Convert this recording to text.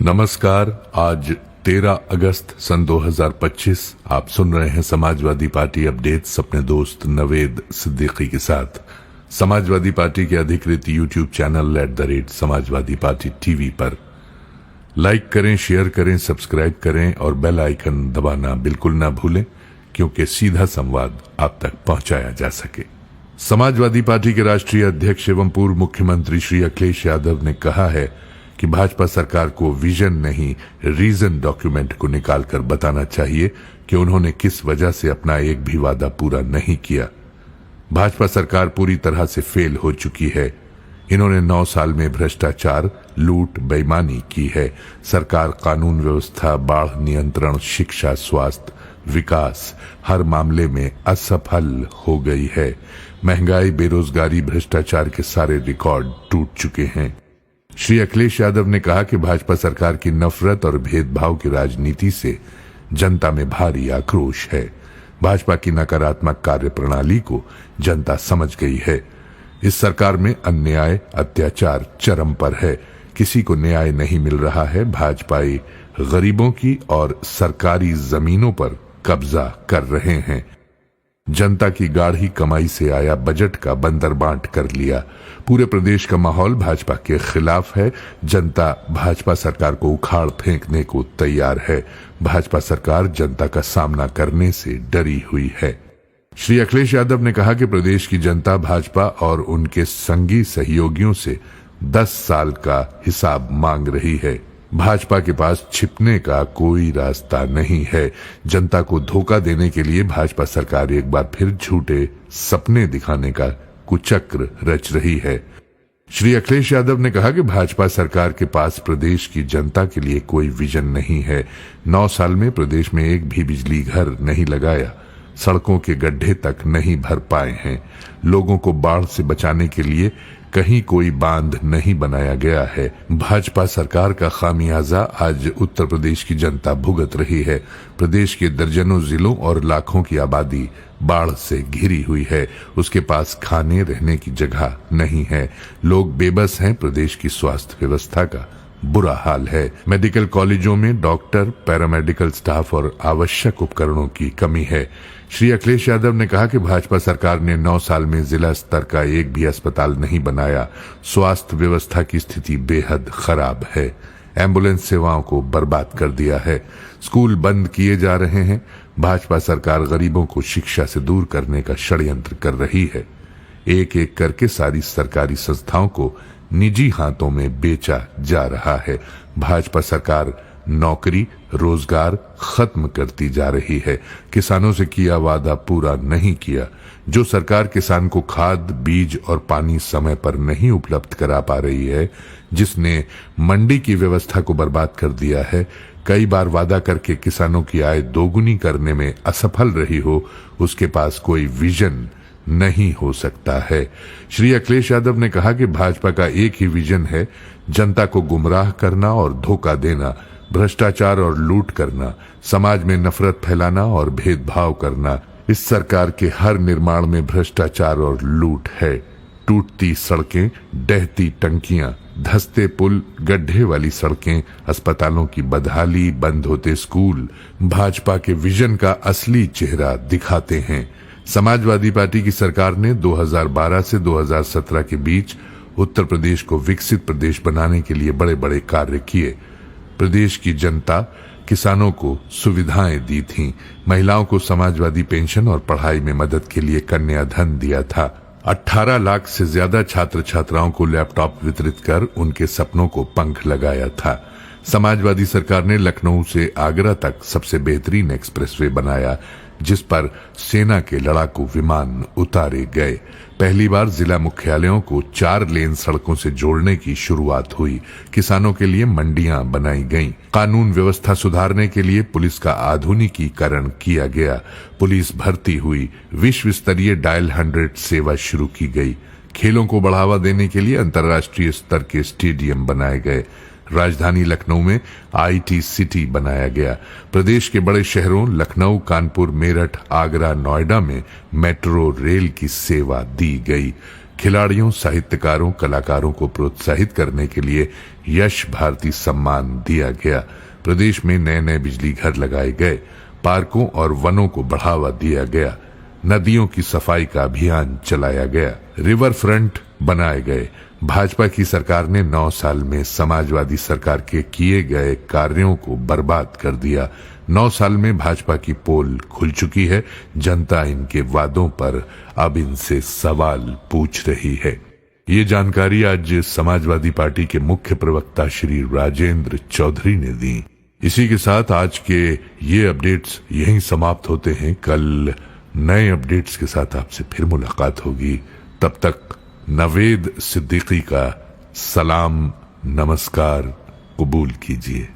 नमस्कार। आज 13 अगस्त सन 2025 आप सुन रहे हैं समाजवादी पार्टी अपडेट्स अपने दोस्त नवेद सिद्दीकी के साथ। समाजवादी पार्टी के अधिकृत YouTube channel @Samajwadi party TV पर लाइक करें, शेयर करें, सब्सक्राइब करें और बेल आइकन दबाना बिल्कुल ना भूलें, क्योंकि सीधा संवाद आप तक पहुंचाया जा सके। समाजवादी पार्टी के राष्ट्रीय अध्यक्ष एवं पूर्व मुख्यमंत्री श्री अखिलेश यादव ने कहा है कि भाजपा सरकार को विजन नहीं, रीजन डॉक्यूमेंट को निकालकर बताना चाहिए कि उन्होंने किस वजह से अपना एक भी वादा पूरा नहीं किया। भाजपा सरकार पूरी तरह से फेल हो चुकी है। इन्होंने 9 साल में भ्रष्टाचार, लूट, बेईमानी की है। सरकार कानून व्यवस्था, बाढ़ नियंत्रण, शिक्षा, स्वास्थ्य, विकास हर मामले में असफल हो गई है। महंगाई, बेरोजगारी, भ्रष्टाचार के सारे रिकॉर्ड टूट चुके हैं। श्री अखिलेश यादव ने कहा कि भाजपा सरकार की नफरत और भेदभाव की राजनीति से जनता में भारी आक्रोश है। भाजपा की नकारात्मक कार्यप्रणाली को जनता समझ गई है। इस सरकार में अन्याय, अत्याचार चरम पर है। किसी को न्याय नहीं मिल रहा है। भाजपाई गरीबों की और सरकारी जमीनों पर कब्जा कर रहे हैं। जनता की गाढ़ी कमाई से आया बजट का बंदर बांट कर लिया। पूरे प्रदेश का माहौल भाजपा के खिलाफ है। जनता भाजपा सरकार को उखाड़ फेंकने को तैयार है। भाजपा सरकार जनता का सामना करने से डरी हुई है। श्री अखिलेश यादव ने कहा कि प्रदेश की जनता भाजपा और उनके संगी सहयोगियों से 10 साल का हिसाब मांग रही है। भाजपा के पास छिपने का कोई रास्ता नहीं है। जनता को धोखा देने के लिए भाजपा सरकार एक बार फिर झूठे सपने दिखाने का कुचक्र रच रही है। श्री अखिलेश यादव ने कहा कि भाजपा सरकार के पास प्रदेश की जनता के लिए कोई विजन नहीं है। 9 साल में प्रदेश में एक भी बिजली घर नहीं लगाया। सड़कों के गड्ढे तक नहीं भर पाए हैं। लोगों को बाढ़ से बचाने के लिए कहीं कोई बांध नहीं बनाया गया है। भाजपा सरकार का खामियाजा आज उत्तर प्रदेश की जनता भुगत रही है। प्रदेश के दर्जनों जिलों और लाखों की आबादी बाढ़ से घिरी हुई है। उसके पास खाने रहने की जगह नहीं है। लोग बेबस हैं। प्रदेश की स्वास्थ्य व्यवस्था का बुरा हाल है। मेडिकल कॉलेजों में डॉक्टर, पैरामेडिकल स्टाफ और आवश्यक उपकरणों की कमी है। श्री अखिलेश यादव ने कहा कि भाजपा सरकार ने 9 साल में जिला स्तर का एक भी अस्पताल नहीं बनाया। स्वास्थ्य व्यवस्था की स्थिति बेहद खराब है। एम्बुलेंस सेवाओं को बर्बाद कर दिया है। स्कूल बंद किए जा रहे हैं। भाजपा सरकार गरीबों को शिक्षा से दूर करने का षड्यंत्र कर रही है। एक एक करके सारी सरकारी संस्थाओं को निजी हाथों में बेचा जा रहा है। भाजपा सरकार नौकरी, रोजगार खत्म करती जा रही है। किसानों से किया वादा पूरा नहीं किया। जो सरकार किसान को खाद, बीज और पानी समय पर नहीं उपलब्ध करा पा रही है, जिसने मंडी की व्यवस्था को बर्बाद कर दिया है, कई बार वादा करके किसानों की आय दोगुनी करने में असफल रही हो, उसके पास कोई विजन नहीं हो सकता है। श्री अखिलेश यादव ने कहा कि भाजपा का एक ही विजन है, जनता को गुमराह करना और धोखा देना, भ्रष्टाचार और लूट करना, समाज में नफरत फैलाना और भेदभाव करना। इस सरकार के हर निर्माण में भ्रष्टाचार और लूट है। टूटती सड़कें, डहती टंकियां, धंसते पुल, गड्ढे वाली सड़कें, अस्पतालों की बदहाली, बंद होते स्कूल भाजपा के विजन का असली चेहरा दिखाते हैं। समाजवादी पार्टी की सरकार ने 2012 से 2017 के बीच उत्तर प्रदेश को विकसित प्रदेश बनाने के लिए बड़े बड़े कार्य किए। प्रदेश की जनता, किसानों को सुविधाएं दी थीं। महिलाओं को समाजवादी पेंशन और पढ़ाई में मदद के लिए कन्याधन दिया था। 18 लाख से ज्यादा छात्र छात्राओं को लैपटॉप वितरित कर उनके सपनों को पंख लगाया था। समाजवादी सरकार ने लखनऊ से आगरा तक सबसे बेहतरीन एक्सप्रेसवे बनाया, जिस पर सेना के लड़ाकू विमान उतारे गए। पहली बार जिला मुख्यालयों को 4 लेन सड़कों से जोड़ने की शुरुआत हुई। किसानों के लिए मंडियां बनाई गईं। कानून व्यवस्था सुधारने के लिए पुलिस का आधुनिकीकरण किया गया। पुलिस भर्ती हुई। विश्व स्तरीय डायल 100 सेवा शुरू की गई। खेलों को बढ़ावा देने के लिए अंतर्राष्ट्रीय स्तर के स्टेडियम बनाए गए। राजधानी लखनऊ में IT सिटी बनाया गया। प्रदेश के बड़े शहरों लखनऊ, कानपुर, मेरठ, आगरा, नोएडा में मेट्रो रेल की सेवा दी गई। खिलाड़ियों, साहित्यकारों, कलाकारों को प्रोत्साहित करने के लिए यश भारती सम्मान दिया गया। प्रदेश में नए नए बिजली घर लगाए गए, पार्कों और वनों को बढ़ावा दिया गया, नदियों की सफाई का अभियान चलाया गया, रिवर फ्रंट बनाए गए। भाजपा की सरकार ने 9 साल में समाजवादी सरकार के किए गए कार्यों को बर्बाद कर दिया। 9 साल में भाजपा की पोल खुल चुकी है। जनता इनके वादों पर अब इनसे सवाल पूछ रही है। ये जानकारी आज समाजवादी पार्टी के मुख्य प्रवक्ता श्री राजेंद्र चौधरी ने दी। इसी के साथ आज के ये अपडेट्स यहीं समाप्त होते हैं। कल नए अपडेट्स के साथ आपसे फिर मुलाकात होगी। तब तक नवेद सिद्दीकी का सलाम नमस्कार कबूल कीजिए।